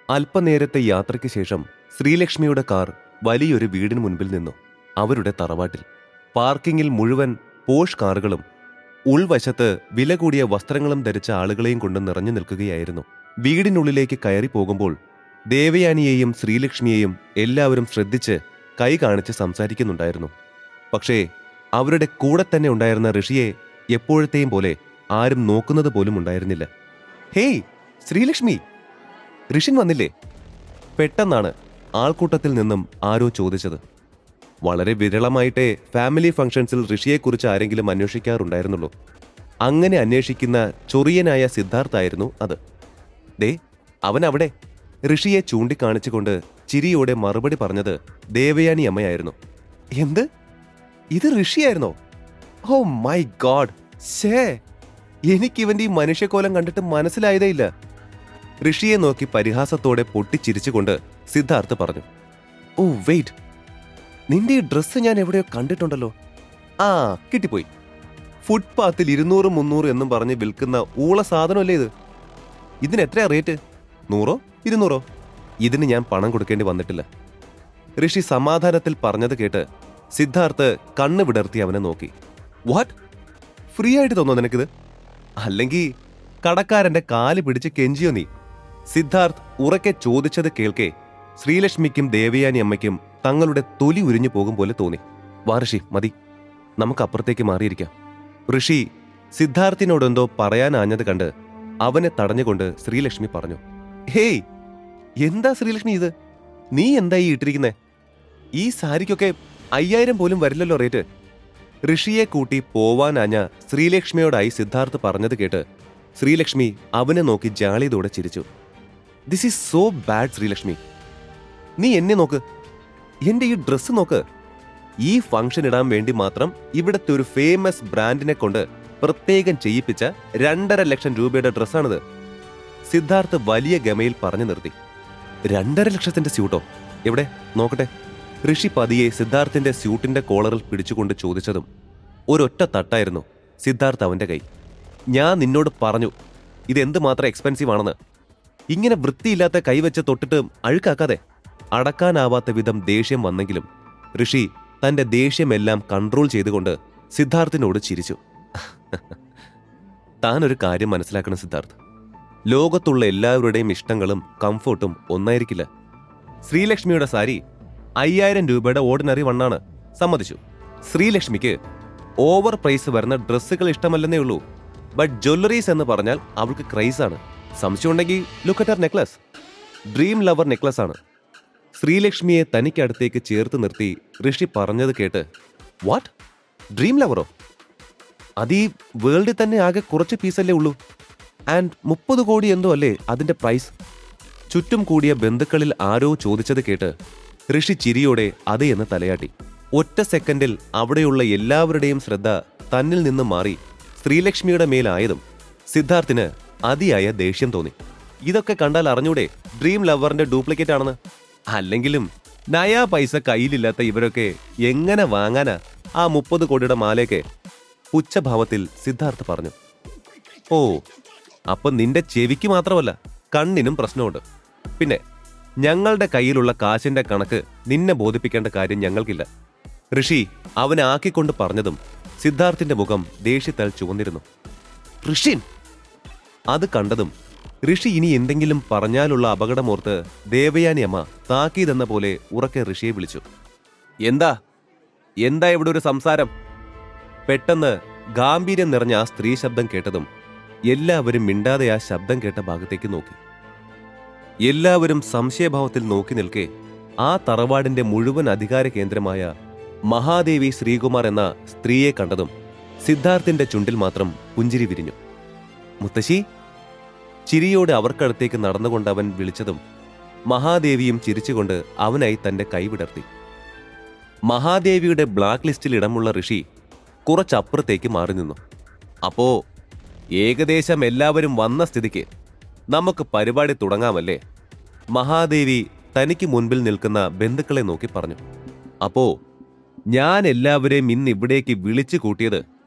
അല്പനേരത്തെ യാത്രയ്ക്ക് ശേഷം ശ്രീലക്ഷ്മിയുടെ കാർ വലിയൊരു വീടിന് മുൻപിൽ നിന്നു. അവരുടെ തറവാട്ടിൽ പാർക്കിങ്ങിൽ മുഴുവൻ പോഷ് കാറുകളും ഉൾവശത്ത് വില കൂടിയ വസ്ത്രങ്ങളും ധരിച്ച ആളുകളെയും കൊണ്ട് നിറഞ്ഞു നിൽക്കുകയായിരുന്നു. വീടിനുള്ളിലേക്ക് കയറി പോകുമ്പോൾ ദേവയാനിയെയും ശ്രീലക്ഷ്മിയെയും എല്ലാവരും ശ്രദ്ധിച്ച് കൈ കാണിച്ച് സംസാരിക്കുന്നുണ്ടായിരുന്നു. പക്ഷേ അവരുടെ കൂടെ തന്നെ ഉണ്ടായിരുന്ന ഋഷിയെ എപ്പോഴത്തെയും പോലെ ആരും നോക്കുന്നത് പോലും ഉണ്ടായിരുന്നില്ല. ഹേയ് ശ്രീലക്ഷ്മി, ഋഷിൻ വന്നില്ലേ? പെട്ടെന്നാണ് ആൾക്കൂട്ടത്തിൽ നിന്നും ആരോ ചോദിച്ചത്. വളരെ വിരളമായിട്ടേ ഫാമിലി ഫംഗ്ഷൻസിൽ ഋഷിയെക്കുറിച്ച് ആരെങ്കിലും അന്വേഷിക്കാറുണ്ടായിരുന്നുള്ളൂ. അങ്ങനെ അന്വേഷിക്കുന്ന ചൊറിയനായ സിദ്ധാർത്ഥായിരുന്നു അത്. ദേ അവൻ അവിടെ, ഋഷിയെ ചൂണ്ടിക്കാണിച്ചുകൊണ്ട് ചിരിയോടെ മറുപടി പറഞ്ഞത് ദേവയാനി അമ്മയായിരുന്നു. എന്ത്? ഇത് ഋഷിയായിരുന്നോ? Oh my God! ശേ, എനിക്കിവന്റെ ഈ മനുഷ്യക്കോലം കണ്ടിട്ട് മനസ്സിലായതേ ഇല്ല. ഋഷിയെ നോക്കി പരിഹാസത്തോടെ പൊട്ടിച്ചിരിച്ചുകൊണ്ട് സിദ്ധാർത്ഥ് പറഞ്ഞു. ഓ വെയിറ്റ്, നിന്റെ ഈ ഡ്രസ്സ് ഞാൻ എവിടെയോ കണ്ടിട്ടുണ്ടല്ലോ. ആ കിട്ടിപ്പോയി. ഫുട്പാത്തിൽ 200-300 എന്നും പറഞ്ഞ് വിൽക്കുന്ന ഊള സാധനമല്ലേ ഇത്? ഇതിന് എത്രയാ റേറ്റ്? 100-200? ഇതിന് ഞാൻ പണം കൊടുക്കേണ്ടി വന്നിട്ടില്ല. ഋഷി സമാധാനത്തിൽ പറഞ്ഞത് കേട്ട് സിദ്ധാർത്ഥ് കണ്ണ് വിടർത്തി അവനെ നോക്കി. വാട്ട്? ഫ്രീ ആയിട്ട് തോന്നോ നിനക്കിത്? അല്ലെങ്കിൽ കടക്കാരന്റെ കാല് പിടിച്ച് കെഞ്ചിയോ നീ? സിദ്ധാർത്ഥ് ഉറക്കെ ചോദിച്ചത് കേൾക്കെ ശ്രീലക്ഷ്മിക്കും ദേവയാനി അമ്മയ്ക്കും തങ്ങളുടെ തൊലി ഉരിഞ്ഞു പോകും പോലെ തോന്നി. വാ ഋഷി, മതി, നമുക്ക് അപ്പുറത്തേക്ക് മാറിയിരിക്കാം. ഋഷി സിദ്ധാർത്ഥിനോടെന്തോ പറയാനാഞ്ഞത് കണ്ട് അവനെ തടഞ്ഞുകൊണ്ട് ശ്രീലക്ഷ്മി പറഞ്ഞു. ഹേയ്, എന്താ ശ്രീലക്ഷ്മി ഇത്? നീ എന്താ ഈ ഇട്ടിരിക്കുന്നേ? ഈ സാരിക്കൊക്കെ 5000 പോലും വരില്ലല്ലോ റേറ്റ്. ഋഷിയെ കൂട്ടി പോവാനാഞ്ഞ ശ്രീലക്ഷ്മിയോടായി സിദ്ധാർത്ഥ് പറഞ്ഞത് കേട്ട് ശ്രീലക്ഷ്മി അവനെ നോക്കി ജാളിയതോടെ ചിരിച്ചു. This is so bad Sreelakshmi. നീ എന്നെ നോക്ക്, എന്റെ ഈ ഡ്രസ്സ് നോക്ക്. ഈ ഫംഗ്ഷൻ ഇടാൻ വേണ്ടി മാത്രം ഇവിടത്തെ ഒരു ഫേമസ് ബ്രാൻഡിനെ കൊണ്ട് പ്രത്യേകം ചെയ്യിപ്പിച്ച 2.5 ലക്ഷം രൂപയുടെ ഡ്രസ്സാണിത്. സിദ്ധാർത്ഥ് വലിയ ഗമയിൽ പറഞ്ഞു നിർത്തി. 2.5 ലക്ഷത്തിന്റെ സ്യൂട്ടോ? എവിടെ നോക്കട്ടെ. ഋഷി പതിയെ സിദ്ധാർത്ഥിന്റെ സ്യൂട്ടിന്റെ കോളറിൽ പിടിച്ചുകൊണ്ട് ചോദിച്ചതും ഒരൊറ്റ തട്ടായിരുന്നു സിദ്ധാർത്ഥ് അവന്റെ കൈ. ഞാൻ നിന്നോട് പറഞ്ഞു ഇതെന്ത് മാത്രം എക്സ്പെൻസീവ് ആണെന്ന്. ഇങ്ങനെ വൃത്തിയില്ലാത്ത കൈവച്ച് തൊട്ടിട്ട് അഴുക്കാക്കാതെ. അടക്കാനാവാത്ത വിധം ദേഷ്യം വന്നെങ്കിലും ഋഷി തന്റെ ദേഷ്യമെല്ലാം കൺട്രോൾ ചെയ്തുകൊണ്ട് സിദ്ധാർത്ഥിനോട് ചിരിച്ചു. താനൊരു കാര്യം മനസ്സിലാക്കണം സിദ്ധാർത്ഥ്. ലോകത്തുള്ള എല്ലാവരുടെയും ഇഷ്ടങ്ങളും കംഫർട്ടും ഒന്നായിരിക്കില്ല. ശ്രീലക്ഷ്മിയുടെ സാരി 5000 രൂപയുടെ ഓർഡിനറി വണ്ണാണ്, സമ്മതിച്ചു. ശ്രീലക്ഷ്മിക്ക് ഓവർ പ്രൈസ് വരുന്ന ഡ്രസ്സുകൾ ഇഷ്ടമല്ലെന്നേ ഉള്ളൂ. ബട്ട് ജ്വല്ലറീസ് എന്ന് പറഞ്ഞാൽ അവൾക്ക് ക്രൈസാണ്. സംശയമുണ്ടെങ്കിൽ look at Har necklace. Dream lover necklace ആണ്. ശ്രീലക്ഷ്മിയെ തനിക്കടുത്തേക്ക് ചേർത്ത് നിർത്തി ഋഷി പറഞ്ഞത് കേട്ട്, വാട്ട്? ഡ്രീം ലവറോ? അതീ വേൾഡിൽ തന്നെ ആകെ കുറച്ച് പീസല്ലേ ഉള്ളൂ. ആൻഡ് 30 കോടി എന്തോ അല്ലേ അതിന്റെ പ്രൈസ്? ചുറ്റും കൂടിയ ബന്ധുക്കളിൽ ആരോ ചോദിച്ചത് കേട്ട് ഋഷി ചിരിയോടെ അതേ എന്ന് തലയാട്ടി. ഒറ്റ സെക്കൻഡിൽ അവിടെയുള്ള എല്ലാവരുടെയും ശ്രദ്ധ തന്നിൽ നിന്ന് മാറി ശ്രീലക്ഷ്മിയുടെ മേലായതും സിദ്ധാർത്ഥിന് അതിയായ ദേഷ്യം തോന്നി. ഇതൊക്കെ കണ്ടാൽ അറിഞ്ഞൂടെ ഡ്രീം ലവറിന്റെ ഡ്യൂപ്ലിക്കേറ്റ് ആണെന്ന്? അല്ലെങ്കിലും നയാ പൈസ കയ്യിലില്ലാത്ത ഇവരൊക്കെ എങ്ങനെ വാങ്ങാനാ ആ 30 കോടിയുടെ മാലയൊക്കെ? പുച്ഛഭാവത്തിൽ സിദ്ധാർത്ഥ് പറഞ്ഞു. ഓ, അപ്പൊ നിന്റെ ചെവിക്ക് മാത്രമല്ല കണ്ണിനും പ്രശ്നമുണ്ട്. പിന്നെ ഞങ്ങളുടെ കയ്യിലുള്ള കാശിന്റെ കണക്ക് നിന്നെ ബോധിപ്പിക്കേണ്ട കാര്യം ഞങ്ങൾക്കില്ല. ഋഷി അവനെ ആക്കിക്കൊണ്ട് പറഞ്ഞതും സിദ്ധാർത്ഥിന്റെ മുഖം ദേഷ്യത്താൽ ചുവന്നിരുന്നു. ഋഷിൻ! അത് കണ്ടതും ഋഷി ഇനി എന്തെങ്കിലും പറഞ്ഞാലുള്ള അപകടമോർത്ത് ദേവയാനി അമ്മ താക്കീതെന്ന പോലെ ഉറക്കെ ഋഷിയെ വിളിച്ചു. എന്താ എന്താ ഇവിടെ ഒരു സംസാരം? പെട്ടെന്ന് ഗാംഭീര്യം നിറഞ്ഞ ആ സ്ത്രീ ശബ്ദം കേട്ടതും എല്ലാവരും മിണ്ടാതെ ആ ശബ്ദം കേട്ട ഭാഗത്തേക്ക് നോക്കി. എല്ലാവരും സംശയഭാവത്തിൽ നോക്കി നിൽക്കെ ആ തറവാടിന്റെ മുഴുവൻ അധികാര കേന്ദ്രമായ മഹാദേവി ശ്രീകുമാർ എന്ന സ്ത്രീയെ കണ്ടതും സിദ്ധാർത്ഥിന്റെ ചുണ്ടിൽ മാത്രം പുഞ്ചിരി വിരിഞ്ഞു. മുത്തശ്ശി! ചിരിയോടെ അവർക്കടുത്തേക്ക് നടന്നുകൊണ്ട് അവൻ വിളിച്ചതും മഹാദേവിയും ചിരിച്ചുകൊണ്ട് അവനായി തന്റെ കൈ വിടർത്തി. മഹാദേവിയുടെ ബ്ലാക്ക് ലിസ്റ്റിൽ ഇടമുള്ള ഋഷി കുറച്ചപ്പുറത്തേക്ക് മാറി നിന്നു. അപ്പോ ഏകദേശം എല്ലാവരും വന്ന സ്ഥിതിക്ക് നമുക്ക് പരിപാടി തുടങ്ങാമല്ലേ? മഹാദേവി തനിക്ക് മുൻപിൽ നിൽക്കുന്ന ബന്ധുക്കളെ നോക്കി പറഞ്ഞു. അപ്പോ ഞാൻ എല്ലാവരെയും ഇന്ന് ഇവിടേക്ക് വിളിച്ചു കൂട്ടിയത്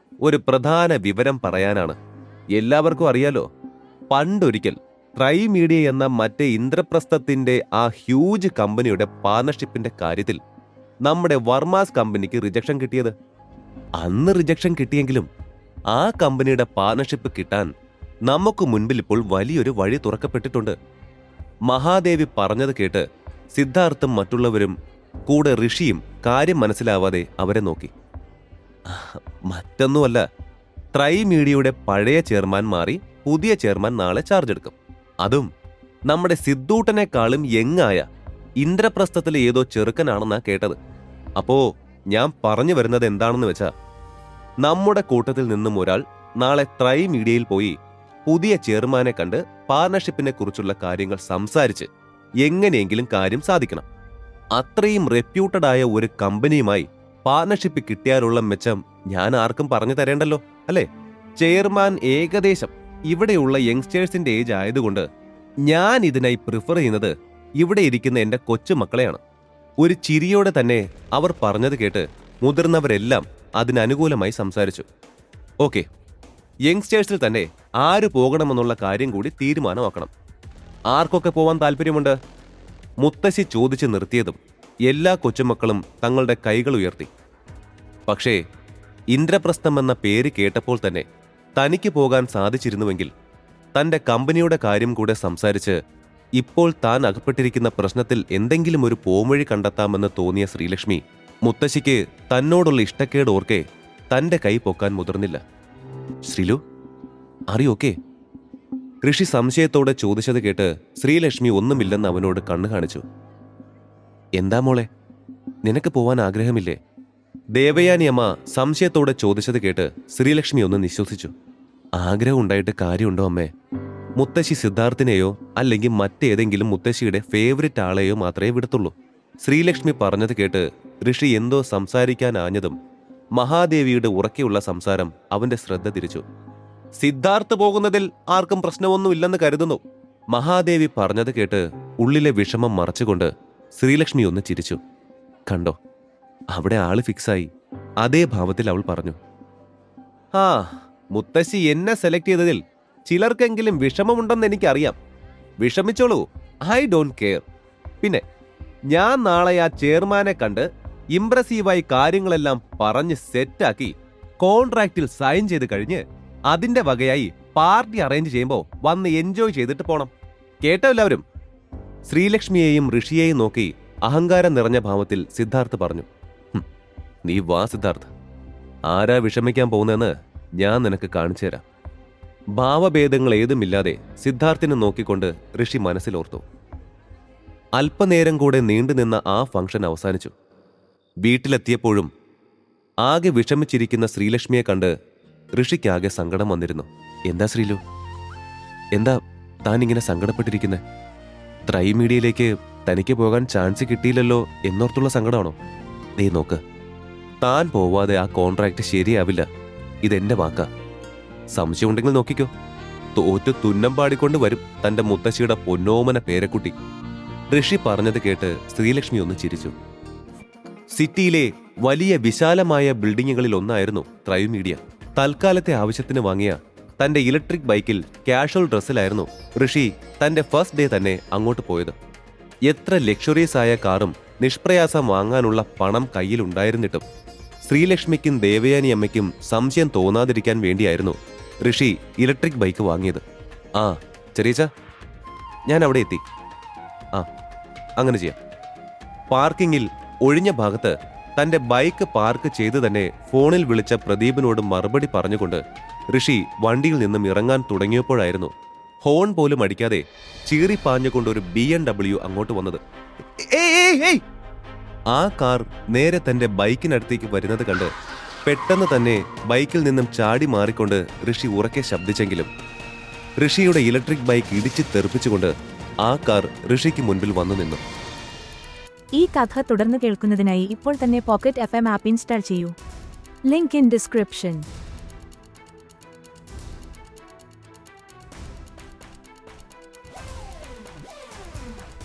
ഒരു പ്രധാന വിവരം പറയാനാണ്. എല്ലാവർക്കും അറിയാലോ, പണ്ടൊരിക്കൽ ട്രൈ മീഡിയ എന്ന മറ്റേ ഇന്ദ്രപ്രസ്ഥത്തിന്റെ ആ ഹ്യൂജ് കമ്പനിയുടെ പാർട്ണർഷിപ്പിന്റെ കാര്യത്തിൽ നമ്മുടെ വർമാസ് കമ്പനിക്ക് റിജക്ഷൻ കിട്ടിയത്? അന്ന് റിജക്ഷൻ കിട്ടിയെങ്കിലും ആ കമ്പനിയുടെ പാർട്ണർഷിപ്പ് കിട്ടാൻ നമുക്ക് മുൻപിൽ ഇപ്പോൾ വലിയൊരു വഴി തുറക്കപ്പെട്ടിട്ടുണ്ട്. മഹാദേവി പറഞ്ഞത് കേട്ട് സിദ്ധാർത്ഥും മറ്റുള്ളവരും കൂടെ ഋഷിയും കാര്യം മനസ്സിലാവാതെ അവരെ നോക്കി. മറ്റൊന്നുമല്ല, ട്രൈ മീഡിയയുടെ പഴയ ചെയർമാൻ മാറി പുതിയ ചെയർമാൻ നാളെ ചാർജ് എടുക്കും. അതും നമ്മുടെ സിദ്ധൂട്ടനേക്കാളും യങ്ങായ ഇന്ദ്രപ്രസ്ഥത്തിലെ ഏതോ ചെറുക്കനാണെന്നാ കേട്ടത്. അപ്പോ ഞാൻ പറഞ്ഞു വരുന്നത് എന്താണെന്ന് വെച്ചാ, നമ്മുടെ കൂട്ടത്തിൽ നിന്നും ഒരാൾ നാളെ ട്രൈ മീഡിയയിൽ പോയി പുതിയ ചെയർമാനെ കണ്ട് പാർട്ണർഷിപ്പിനെ കുറിച്ചുള്ള കാര്യങ്ങൾ സംസാരിച്ച് എങ്ങനെയെങ്കിലും കാര്യം സാധിക്കണം. അത്രയും റെപ്യൂട്ടഡ് ആയ ഒരു കമ്പനിയുമായി പാർട്ണർഷിപ്പ് കിട്ടിയാലുള്ള മെച്ചം ഞാൻ ആർക്കും പറഞ്ഞു തരേണ്ടല്ലോ, അല്ലേ? ചെയർമാൻ ഏകദേശം ഇവിടെയുള്ള യങ്സ്റ്റേഴ്സിന്റെ ഏജ് ആയതുകൊണ്ട് ഞാൻ ഇതിനായി പ്രിഫർ ചെയ്യുന്നത് ഇവിടെ ഇരിക്കുന്ന എന്റെ കൊച്ചുമക്കളെയാണ്. ഒരു ചിരിയോടെ തന്നെ അവർ പറഞ്ഞത് കേട്ട് മുതിർന്നവരെല്ലാം അതിനനുകൂലമായി സംസാരിച്ചു. ഓക്കെ, യങ്സ്റ്റേഴ്സിൽ തന്നെ ആര് പോകണമെന്നുള്ള കാര്യം കൂടി തീരുമാനമാക്കണം. ആർക്കൊക്കെ പോവാൻ താല്പര്യമുണ്ട്? മുത്തശ്ശി ചോദിച്ചു നിർത്തിയതും എല്ലാ കൊച്ചുമക്കളും തങ്ങളുടെ കൈകൾ ഉയർത്തി. പക്ഷേ ഇന്ദ്രപ്രസ്ഥം എന്ന പേര് കേട്ടപ്പോൾ തന്നെ തനിക്ക് പോകാൻ സാധിച്ചിരുന്നുവെങ്കിൽ തന്റെ കമ്പനിയുടെ കാര്യം കൂടെ സംസാരിച്ച് ഇപ്പോൾ താൻ അകപ്പെട്ടിരിക്കുന്ന പ്രശ്നത്തിൽ എന്തെങ്കിലും ഒരു പോംവഴി കണ്ടെത്താമെന്ന് തോന്നിയ ശ്രീലക്ഷ്മി മുത്തശ്ശിക്ക് തന്നോടുള്ള ഇഷ്ടക്കേട് ഓർക്കെ തന്റെ കൈ പൊക്കാൻ മുതിർന്നില്ല. ശ്രീലു, അറിയോക്കെ? ഋഷി സംശയത്തോടെ ചോദിച്ചത് കേട്ട് ശ്രീലക്ഷ്മി ഒന്നുമില്ലെന്ന് അവനോട് കണ്ണു കാണിച്ചു. എന്താ മോളെ, നിനക്ക് പോവാൻ ആഗ്രഹമില്ലേ? ദേവയാനി അമ്മ സംശയത്തോടെ ചോദിച്ചത് കേട്ട് ശ്രീലക്ഷ്മി ഒന്ന് നിശ്വസിച്ചു. ആഗ്രഹം ഉണ്ടായിട്ട് കാര്യമുണ്ടോ അമ്മേ? മുത്തശ്ശി സിദ്ധാർത്ഥിനെയോ അല്ലെങ്കിൽ മറ്റേതെങ്കിലും മുത്തശ്ശിയുടെ ഫേവറിറ്റ് ആളെയോ മാത്രമേ വിടത്തുള്ളൂ. ശ്രീലക്ഷ്മി പറഞ്ഞത് കേട്ട് ഋഷി എന്തോ സംസാരിക്കാനാഞ്ഞതും മഹാദേവിയുടെ ഉറക്കെയുള്ള സംസാരം അവന്റെ ശ്രദ്ധ തിരിച്ചു. സിദ്ധാർത്ഥ് പോകുന്നതിൽ ആർക്കും പ്രശ്നമൊന്നുമില്ലെന്ന് കരുതുന്നു. മഹാദേവി പറഞ്ഞത് കേട്ട് ഉള്ളിലെ വിഷമം മറച്ചുകൊണ്ട് ശ്രീലക്ഷ്മി ഒന്ന് ചിരിച്ചു. കണ്ടോ, അവിടെ ആള് ഫിക്സായി. അതേ ഭാവത്തിൽ അവൾ പറഞ്ഞു. ആ, മുത്തശ്ശി എന്നെ സെലക്ട് ചെയ്തതിൽ ചിലർക്കെങ്കിലും വിഷമമുണ്ടെന്ന് എനിക്കറിയാം. വിഷമിച്ചോളൂ, ഐ ഡോണ്ട് കെയർ. പിന്നെ ഞാൻ നാളെ ആ ചെയർമാനെ കണ്ട് ഇംപ്രസീവായി കാര്യങ്ങളെല്ലാം പറഞ്ഞ് സെറ്റാക്കി കോൺട്രാക്റ്റിൽ സൈൻ ചെയ്ത് കഴിഞ്ഞ് അതിന്റെ വകയായി പാർട്ടി അറേഞ്ച് ചെയ്യുമ്പോൾ വന്ന് എൻജോയ് ചെയ്തിട്ട് പോണം. കേട്ടോ എല്ലാവരും? ശ്രീലക്ഷ്മിയെയും ഋഷിയെയും നോക്കി അഹങ്കാരം നിറഞ്ഞ ഭാവത്തിൽ സിദ്ധാർത്ഥ് പറഞ്ഞു. നീ വാ സിദ്ധാർത്ഥ്, ആരാ വിഷമിക്കാൻ പോകുന്നതെന്ന് ഞാൻ നിനക്ക് കാണിച്ചു തരാം. ഭാവഭേദങ്ങൾ ഏതുമില്ലാതെ സിദ്ധാർത്ഥിനെ നോക്കിക്കൊണ്ട് ഋഷി മനസ്സിലോർത്തു. അല്പനേരം കൂടെ നീണ്ടുനിന്ന ആ ഫംഗ്ഷൻ അവസാനിച്ചു. വീട്ടിലെത്തിയപ്പോഴും ആകെ വിഷമിച്ചിരിക്കുന്ന ശ്രീലക്ഷ്മിയെ കണ്ട് ഋഷിക്കാകെ സങ്കടം വന്നിരുന്നു. എന്താ ശ്രീലു, എന്താ താൻ ഇങ്ങനെ സങ്കടപ്പെട്ടിരിക്കുന്നത്? ട്രൈ മീഡിയയിലേക്ക് തനിക്ക് പോകാൻ ചാൻസ് കിട്ടിയില്ലല്ലോ എന്നോർത്തുള്ള സങ്കടമാണോ? നീ നോക്ക്, താൻ പോവാതെ ആ കോൺട്രാക്ട് ശരിയാവില്ല. ഇതെന്റെ വാക്കാ. സംശയമുണ്ടെങ്കിൽ നോക്കിക്കോ, തോറ്റു തുന്നം പാടിക്കൊണ്ട് വരും തന്റെ മുത്തശ്ശിയുടെ പൊന്നോമന പേരക്കുട്ടി. ഋഷി പറഞ്ഞത് കേട്ട് ശ്രീലക്ഷ്മി ഒന്ന് ചിരിച്ചു. സിറ്റിയിലെ വലിയ വിശാലമായ ബിൽഡിങ്ങുകളിൽ ഒന്നായിരുന്നു ട്രൈ മീഡിയ. തൽക്കാലത്തെ ആവശ്യത്തിന് വാങ്ങിയ തന്റെ ഇലക്ട്രിക് ബൈക്കിൽ കാഷ്വൽ ഡ്രസ്സിലായിരുന്നു ഋഷി തന്റെ ഫസ്റ്റ് ഡേ തന്നെ അങ്ങോട്ട് പോയത്. എത്ര ലക്ഷറീസ് ആയ കാറും നിഷ്പ്രയാസം വാങ്ങാനുള്ള പണം കയ്യിലുണ്ടായിരുന്നിട്ടും ശ്രീലക്ഷ്മിക്കും ദേവയാനി അമ്മയ്ക്കും സംശയം തോന്നാതിരിക്കാൻ വേണ്ടിയായിരുന്നു ഋഷി ഇലക്ട്രിക് ബൈക്ക് വാങ്ങിയത്. ആ ചെറിയച്ച, ഞാൻ അവിടെ എത്തി. ആ, അങ്ങനെ ചെയ്യാം. പാർക്കിങ്ങിൽ ഒഴിഞ്ഞ ഭാഗത്ത് തന്റെ ബൈക്ക് പാർക്ക് ചെയ്ത് തന്നെ ഫോണിൽ വിളിച്ച പ്രദീപിനോട് മറുപടി പറഞ്ഞുകൊണ്ട് ഋഷി വണ്ടിയിൽ നിന്നും ഇറങ്ങാൻ തുടങ്ങിയപ്പോഴായിരുന്നു ഹോൺ പോലും അടിക്കാതെ ചീറിപ്പാഞ്ഞുകൊണ്ട് ഒരു BMW അങ്ങോട്ട് വന്നത്. ആ കാർ നേരെ തന്റെ ബൈക്കിനടുത്തേക്ക് വരുന്നത് കണ്ട് പെട്ടെന്ന് തന്നെ ബൈക്കിൽ നിന്നും ചാടി മാറിക്കൊണ്ട് ഋഷി ഉറക്കെ ശബ്ദിച്ചെങ്കിലും ഋഷിയുടെ ഇലക്ട്രിക് ബൈക്ക് ഇടിച്ച് തെറിപ്പിച്ചുകൊണ്ട് ആ കാർ ഋഷിക്ക് മുൻപിൽ വന്നു നിന്നു. ഈ കഥ തുടർന്ന് കേൾക്കുന്നതിനായി ഇപ്പോൾ തന്നെ പോക്കറ്റ് FM ആപ്പ് ഇൻസ്റ്റാൾ ചെയ്യൂ. Link in description.